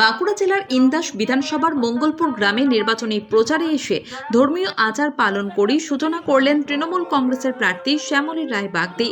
বাঁকুড়া জেলার ইন্দাস বিধানসভার মঙ্গলপুর গ্রামে নির্বাচনী প্রচারে এসে ধর্মীয় আচার পালন করে সূচনা করলেন তৃণমূল কংগ্রেসের প্রার্থী শ্যামলী রায় বাগদি।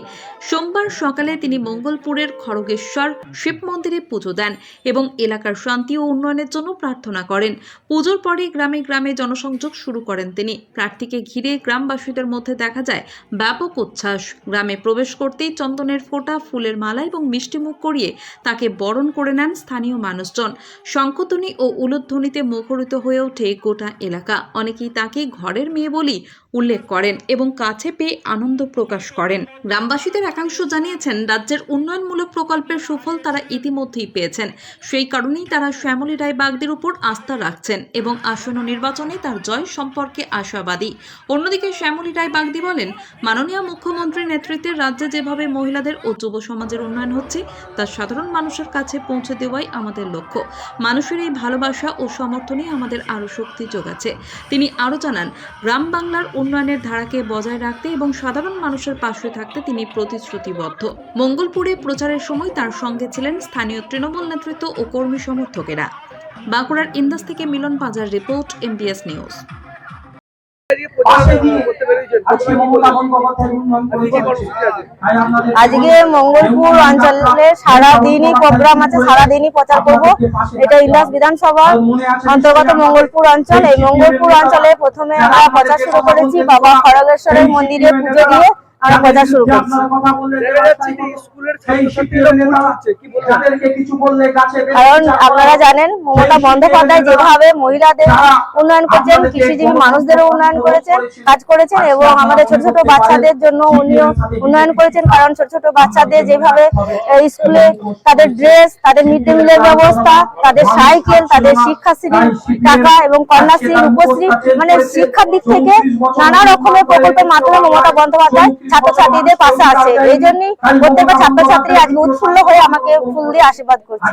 সোমবার সকালে তিনি মঙ্গলপুরের খড়গেশ্বর শিব মন্দিরে পুজো দেন এবং এলাকার শান্তি ও উন্নয়নের জন্য প্রার্থনা করেন। পুজোর পরে গ্রামে গ্রামে জনসংযোগ শুরু করেন তিনি। প্রার্থীকে ঘিরে গ্রামবাসীদের মধ্যে দেখা যায় ব্যাপক উচ্ছ্বাস। গ্রামে প্রবেশ করতেই চন্দনের ফোঁটা, ফুলের মালা এবং মিষ্টিমুখ করিয়ে তাকে বরণ করে নেন স্থানীয় মানুষজন। শঙ্খধ্বনি ও উলুধ্বনিতে মুখরিত হয়ে ওঠে গোটা এলাকা। অনেকেই তাকে ঘরের মেয়ে বলেই উল্লেখ করেন এবং কাছে পেয়ে আনন্দ প্রকাশ করেন। গ্রামবাসীদের একাংশ জানিয়েছেন, রাজ্যের উন্নয়নমূলক প্রকল্পের সুফল তারা ইতিমধ্যেই পেয়েছেন। সেই কারণেই তারা শ্যামলী রায় বাগদির উপর আস্থা রাখছেন এবং আসন্ন নির্বাচনে তার জয় সম্পর্কে আশাবাদী। অন্যদিকে শ্যামলী রায় বাগদি বলেন, মাননীয় মুখ্যমন্ত্রীর নেতৃত্বে রাজ্যে যেভাবে মহিলাদের ও যুব সমাজের উন্নয়ন হচ্ছে তা সাধারণ মানুষের কাছে পৌঁছে দেওয়াই আমাদের লক্ষ্য। মানুষের এই ভালোবাসা ও সমর্থনই আমাদের আরও শক্তি যোগাচ্ছে। তিনি আরও জানান, গ্রাম বাংলার উন্নয়নের ধারাকে বজায় রাখতে এবং সাধারণ মানুষের পাশে থাকতে তিনি প্রতিশ্রুতিবদ্ধ। মঙ্গলপুরে প্রচারের সময় তার সঙ্গে ছিলেন স্থানীয় তৃণমূল নেতৃত্ব ও কর্মী সমর্থকেরা। বাঁকুড়ার ইন্দাস থেকে মিলন পাজার রিপোর্ট, MBS নিউজ। আজকে মঙ্গলপুর অঞ্চলে সারাদিনই প্রোগ্রাম আছে, সারাদিনই প্রচার করব। এটা ইন্দাস বিধানসভার অন্তর্গত মঙ্গলপুর অঞ্চল। এই মঙ্গলপুর অঞ্চলে প্রথমে আমরা প্রচার শুরু করেছি বাবা খড়গেশ্বরের মন্দিরে পুজো দিয়ে আমরা প্রচার শুরু করছি। কারণ আপনারা জানেন, মমতা বন্দ্যোপাধ্যায় যেভাবে মহিলাদের উন্নয়ন করেছেন, কৃষিজীবী মানুষদেরও উন্নয়ন করেছেন, কাজ করেছেন এবং আমাদের ছোট ছোট বাচ্চাদের জন্য উনিও উন্নয়ন করেছেন। কারণ ছোট ছোট বাচ্চাদের যেভাবে স্কুলে তাদের ড্রেস, তাদের মিড ডে মিলের ব্যবস্থা, তাদের সাইকেল, তাদের শিক্ষাশ্রী টাকা এবং কন্যাশ্রী, রূপশ্রী, মানে শিক্ষার দিক থেকে নানা রকমের প্রকল্পের মাধ্যমে মমতা বন্দ্যোপাধ্যায় ছাত্রছাত্রীদের পাশে আছে। এই জন্যই প্রত্যেকটা ছাত্রছাত্রী আজকে উৎফুল্ল হয়ে আমাকে ফুল দিয়ে আশীর্বাদ করছে।